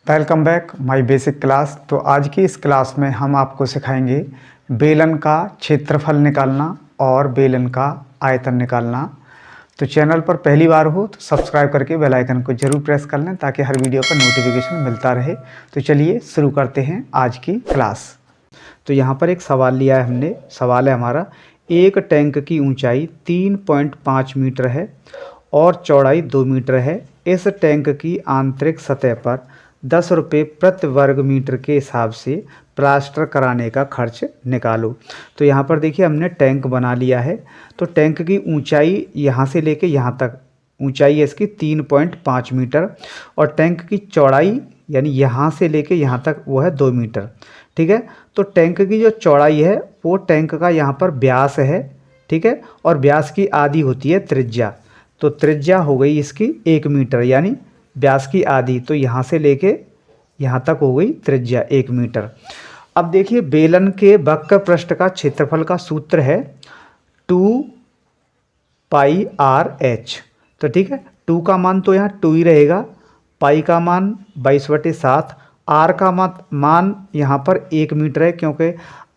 Welcome back my basic class. तो आज की इस क्लास में हम आपको सिखाएंगे बेलन का क्षेत्रफल निकालना और बेलन का आयतन निकालना। तो चैनल पर पहली बार हो तो सब्सक्राइब करके बेल आइकन को जरूर प्रेस कर लें ताकि हर वीडियो का नोटिफिकेशन मिलता रहे। तो चलिए शुरू करते हैं आज की क्लास। तो यहाँ पर एक सवाल लिया है हमने। सवाल है हमारा, एक टैंक की ऊंचाई 3.5 मीटर है और चौड़ाई 2 मीटर है। इस टैंक की आंतरिक सतह पर 10 रुपये प्रति वर्ग मीटर के हिसाब से प्लास्टर कराने का खर्च निकालो। तो यहाँ पर देखिए हमने टैंक बना लिया है। तो टैंक की ऊंचाई यहाँ से लेके यहाँ तक ऊंचाई है इसकी 3.5 मीटर और टैंक की चौड़ाई यानी यहाँ से लेके यहाँ तक वो है 2 मीटर। ठीक है। तो टैंक की जो चौड़ाई है वो टैंक का यहाँ पर व्यास है। ठीक है। और व्यास की आधी होती है त्रिज्या। तो त्रिज्या हो गई इसकी 1 मीटर यानी व्यास की आधी। तो यहाँ से लेके यहाँ तक हो गई त्रिज्या 1 मीटर। अब देखिए बेलन के वक्र पृष्ठ का क्षेत्रफल का सूत्र है 2πr/h। तो ठीक है, 2 का मान तो यहाँ 2 ही रहेगा, पाई का मान 22/7, आर का मान यहाँ पर 1 मीटर है क्योंकि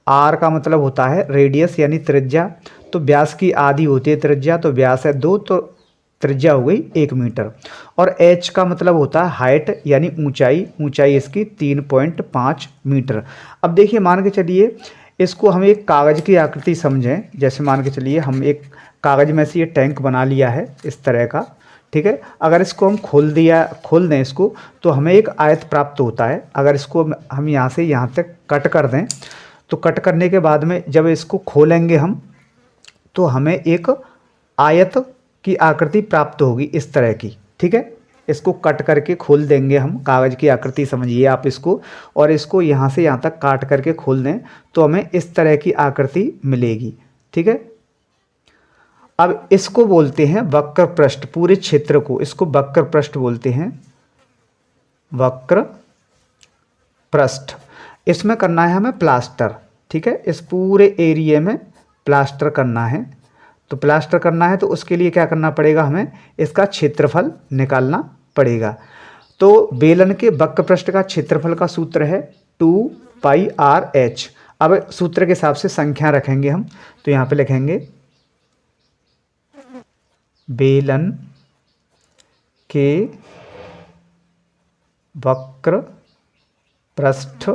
आर का मतलब होता है रेडियस यानी त्रिज्या। तो व्यास की आधी होती है त्रिज्या, तो व्यास है 2 तो त्रिज्या हो गई 1 मीटर। और h का मतलब होता है हाइट यानी ऊंचाई। ऊंचाई इसकी 3.5 मीटर। अब देखिए मान के चलिए इसको हम एक कागज़ की आकृति समझें। जैसे मान के चलिए हम एक कागज़ में से ये टैंक बना लिया है इस तरह का। ठीक है। अगर इसको हम खोल दें इसको तो हमें एक आयत प्राप्त होता है। अगर इसको हम यहाँ से यहाँ तक कट कर दें तो कट करने के बाद में जब इसको खोलेंगे हम तो हमें एक आयत की आकृति प्राप्त होगी इस तरह की। ठीक है। इसको कट करके खोल देंगे हम, कागज़ की आकृति समझिए आप इसको, और इसको यहाँ से यहाँ तक काट करके खोल दें तो हमें इस तरह की आकृति मिलेगी। ठीक है। अब इसको बोलते हैं वक्र पृष्ठ। पूरे क्षेत्र को इसको वक्र पृष्ठ बोलते हैं, वक्र पृष्ठ। इसमें करना है हमें प्लास्टर। ठीक है। इस पूरे एरिया में प्लास्टर करना है। तो प्लास्टर करना है तो उसके लिए क्या करना पड़ेगा, हमें इसका क्षेत्रफल निकालना पड़ेगा। तो बेलन के वक्र पृष्ठ का क्षेत्रफल का सूत्र है 2πr/h। अब सूत्र के हिसाब से संख्या रखेंगे हम। तो यहाँ पे लिखेंगे बेलन के वक्र पृष्ठ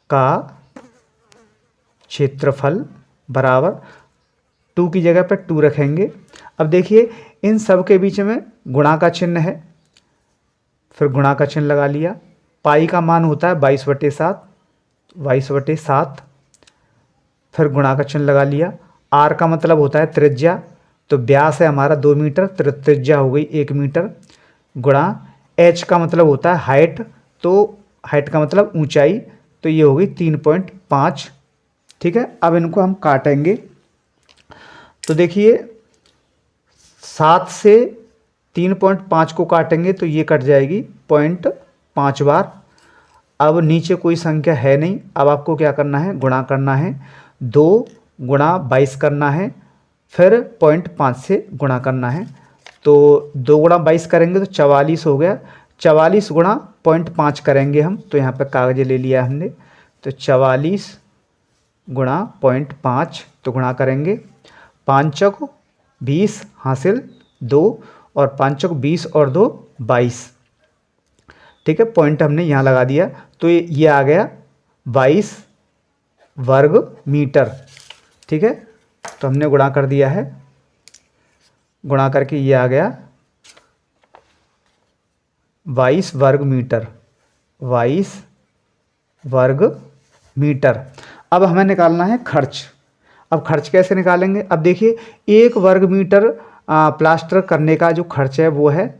का क्षेत्रफल बराबर 2 की जगह पर 2 रखेंगे। अब देखिए इन सब के बीच में गुणा का चिन्ह है, फिर गुणा का चिन्ह लगा लिया। पाई का मान होता है 22/7, फिर गुणा का चिन्ह लगा लिया। आर का मतलब होता है त्रिज्या, तो व्यास है हमारा 2 मीटर, त्रिज्या हो गई 1 मीटर, गुणा एच का मतलब होता है हाइट, तो हाइट का मतलब ऊंचाई, तो ये हो गई 3.5। ठीक है। अब इनको हम काटेंगे तो देखिए 7 से 3.5 को काटेंगे तो ये कट जाएगी 0.5 बार। अब नीचे कोई संख्या है नहीं। अब आपको क्या करना है, गुणा करना है। 2 गुणा 22 करना है, फिर 0.5 से गुणा करना है। तो 2 गुणा 22 करेंगे तो 44 हो गया। 44 गुणा 0.5 करेंगे हम, तो यहाँ पे कागज ले लिया हमने। तो 44 गुणा 0.5 तो गुणा करेंगे, 5 चौक 20 हासिल 2 और 5 चौक 20 और 2 22। ठीक है। पॉइंट हमने यहाँ लगा दिया तो ये आ गया 22 वर्ग मीटर। ठीक है। तो हमने गुणा कर दिया है, गुणा करके ये आ गया 22 वर्ग मीटर, 22 वर्ग मीटर। अब हमें निकालना है खर्च। अब खर्च कैसे निकालेंगे, अब देखिए 1 वर्ग मीटर प्लास्टर करने का जो खर्च है वो है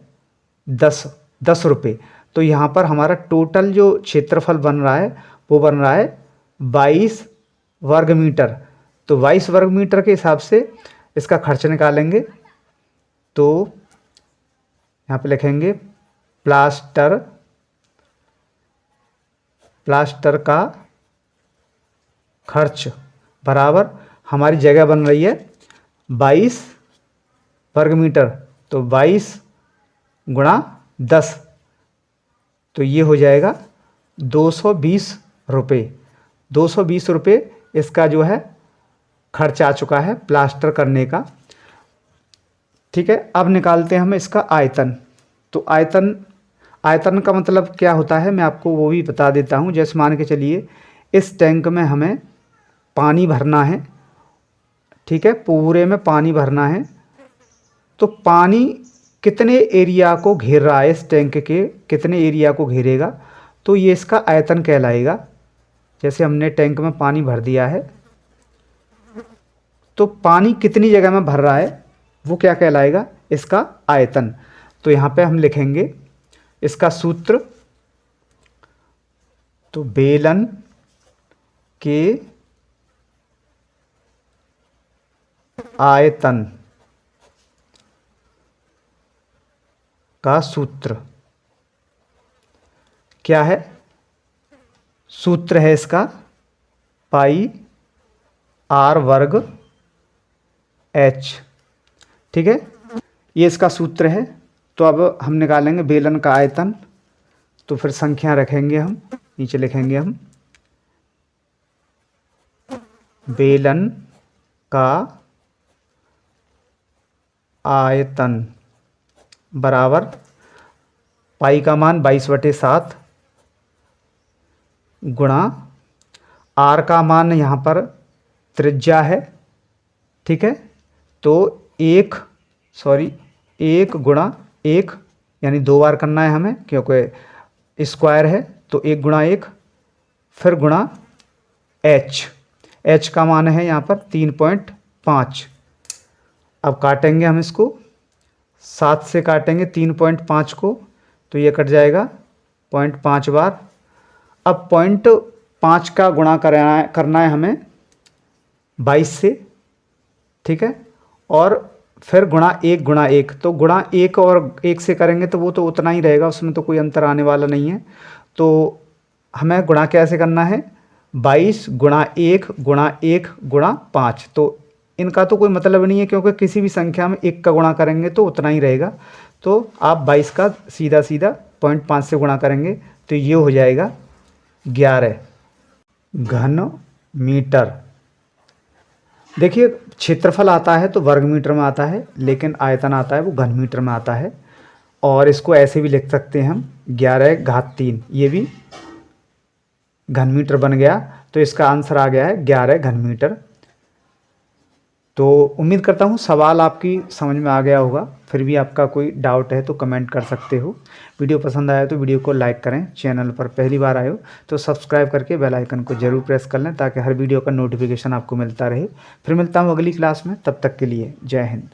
10 रुपये। तो यहाँ पर हमारा टोटल जो क्षेत्रफल बन रहा है वो बन रहा है 22 वर्ग मीटर। तो 22 वर्ग मीटर के हिसाब से इसका खर्च निकालेंगे। तो यहाँ पे लिखेंगे प्लास्टर का खर्च बराबर हमारी जगह बन रही है 22 वर्ग मीटर, तो 22 गुणा 10 तो ये हो जाएगा 220 रुपये। 220 रुपये इसका जो है खर्च आ चुका है प्लास्टर करने का। ठीक है, अब निकालते हैं हम इसका आयतन। तो आयतन का मतलब क्या होता है मैं आपको वो भी बता देता हूँ। जैसे मान के चलिए इस टैंक में हमें पानी भरना है, ठीक है, पूरे में पानी भरना है। तो पानी कितने एरिया को घेर रहा है, इस टैंक के कितने एरिया को घेरेगा, तो ये इसका आयतन कहलाएगा। जैसे हमने टैंक में पानी भर दिया है तो पानी कितनी जगह में भर रहा है वो क्या कहलाएगा, इसका आयतन। तो यहाँ पे हम लिखेंगे इसका सूत्र। तो बेलन के आयतन का सूत्र क्या है, सूत्र है इसका पाई आर वर्ग एच। ठीक है, ये इसका सूत्र है। तो अब हम निकालेंगे बेलन का आयतन। तो फिर संख्या रखेंगे हम, नीचे लिखेंगे हम बेलन का आयतन बराबर पाई का मान 22/7 गुणा आर का मान यहाँ पर त्रिज्या है। ठीक है, तो 1 गुणा 1 यानी 2 बार करना है हमें क्योंकि स्क्वायर है। तो 1 गुणा 1 फिर गुणा एच का मान है यहाँ पर 3.5। अब काटेंगे हम इसको, 7 से काटेंगे 3.5 को तो ये कट जाएगा 0.5 बार। अब 0.5 का गुणा करना है हमें 22 से। ठीक है, और फिर गुणा 1 तो गुणा 1 और 1 से करेंगे तो वो तो उतना ही रहेगा, उसमें तो कोई अंतर आने वाला नहीं है। तो हमें गुणा कैसे करना है, 22 गुणा 1 गुणा 1 गुणा 5। तो इनका तो कोई मतलब नहीं है क्योंकि किसी भी संख्या में 1 का गुणा करेंगे तो उतना ही रहेगा। तो आप 22 का सीधा 0.5 से गुणा करेंगे तो ये हो जाएगा 11 घन मीटर। देखिए क्षेत्रफल आता है तो वर्ग मीटर में आता है, लेकिन आयतन आता है वो घन मीटर में आता है। और इसको ऐसे भी लिख सकते हैं हम 11⁻3, ये भी घन मीटर बन गया। तो इसका आंसर आ गया है 11 घन मीटर। तो उम्मीद करता हूँ सवाल आपकी समझ में आ गया होगा। फिर भी आपका कोई डाउट है तो कमेंट कर सकते हो। वीडियो पसंद आया तो वीडियो को लाइक करें। चैनल पर पहली बार आए हो तो सब्सक्राइब करके बेल आइकन को जरूर प्रेस कर लें ताकि हर वीडियो का नोटिफिकेशन आपको मिलता रहे। फिर मिलता हूँ अगली क्लास में, तब तक के लिए जय हिंद।